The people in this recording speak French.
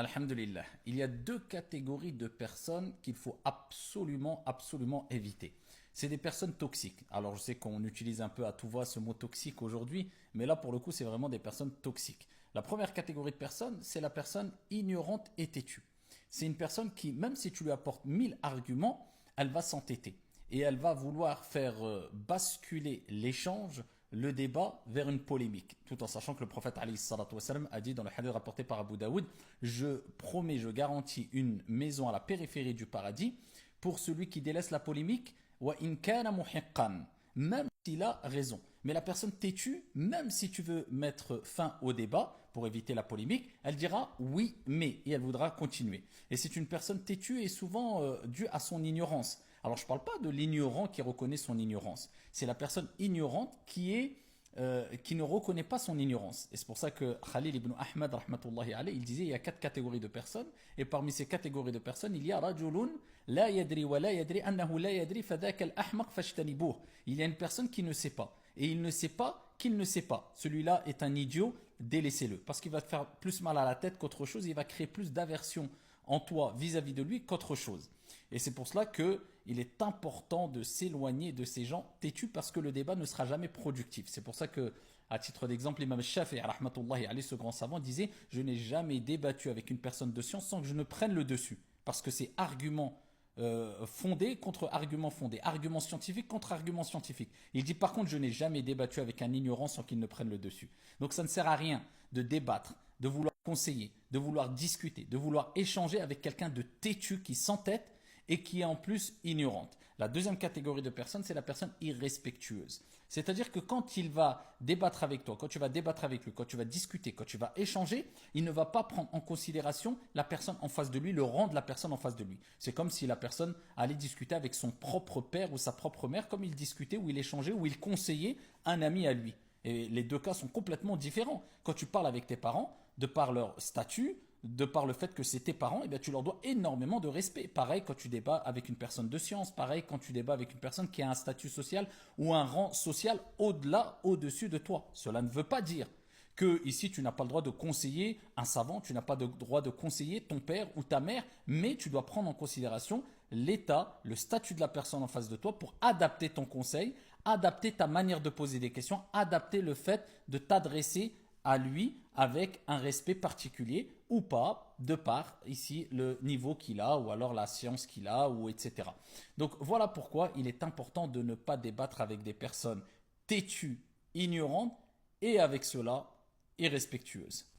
Alhamdulillah. Il y a deux catégories de personnes qu'il faut absolument éviter. C'est des personnes toxiques. Alors je sais qu'on utilise un peu à tout va ce mot toxique aujourd'hui, mais là pour le coup c'est vraiment des personnes toxiques. La première catégorie de personnes, c'est la personne ignorante et têtue. C'est une personne qui, même si tu lui apportes 1000 arguments, elle va s'entêter. Et elle va vouloir faire basculer l'échange, le débat vers une polémique, tout en sachant que le prophète alayhi salatu wassalam, a dit dans le hadith rapporté par Abu Daoud: je promets, je garantis une maison à la périphérie du paradis pour celui qui délaisse la polémique, wa in kana muhiqqan, même s'il a raison. Mais la personne têtue, même si tu veux mettre fin au débat pour éviter la polémique, elle dira oui mais, et elle voudra continuer. Et c'est une personne têtue et souvent due à son ignorance. Alors je ne parle pas de l'ignorant qui reconnaît son ignorance. C'est la personne ignorante qui ne reconnaît pas son ignorance. Et c'est pour ça que Khalil ibn Ahmad, rahmatullahi alayhi, il disait il y a 4 catégories de personnes. Et parmi ces catégories de personnes, il y a rajulun la yadri wa la yadri annahu la yadri fadhaka al-ahmaq fashtanibuh. Il y a une personne qui ne sait pas. Et il ne sait pas qu'il ne sait pas. Celui-là est un idiot, délaissez-le. Parce qu'il va te faire plus mal à la tête qu'autre chose. Il va créer plus d'aversion en toi vis-à-vis de lui qu'autre chose. Et c'est pour cela qu'il est important de s'éloigner de ces gens têtus parce que le débat ne sera jamais productif. C'est pour ça que, à titre d'exemple, l'imam Shafi'i, rahmatullahi alayhi, ce grand savant, disait: je n'ai jamais débattu avec une personne de science sans que je ne prenne le dessus. Parce que c'est argument fondé contre argument fondé, argument scientifique contre argument scientifique. Il dit par contre: je n'ai jamais débattu avec un ignorant sans qu'il ne prenne le dessus. Donc ça ne sert à rien de débattre, de vouloir conseiller, de vouloir discuter, de vouloir échanger avec quelqu'un de têtu qui s'entête et qui est en plus ignorante. La deuxième catégorie de personnes, c'est la personne irrespectueuse. C'est-à-dire que quand il va débattre avec toi, quand tu vas débattre avec lui, quand tu vas discuter, quand tu vas échanger, il ne va pas prendre en considération la personne en face de lui, le rang de la personne en face de lui. C'est comme si la personne allait discuter avec son propre père ou sa propre mère, comme il discutait ou il échangeait ou il conseillait un ami à lui. Et les deux cas sont complètement différents. Quand tu parles avec tes parents, de par leur statut, de par le fait que c'est tes parents, eh bien, tu leur dois énormément de respect. Pareil quand tu débats avec une personne de science, pareil quand tu débats avec une personne qui a un statut social ou un rang social au-delà, au-dessus de toi. Cela ne veut pas dire que ici tu n'as pas le droit de conseiller un savant, tu n'as pas le droit de conseiller ton père ou ta mère, mais tu dois prendre en considération l'état, le statut de la personne en face de toi pour adapter ton conseil, adapter ta manière de poser des questions, adapter le fait de t'adresser à lui avec un respect particulier ou pas, de par ici le niveau qu'il a ou alors la science qu'il a ou etc. Donc voilà pourquoi il est important de ne pas débattre avec des personnes têtues, ignorantes et avec cela irrespectueuses.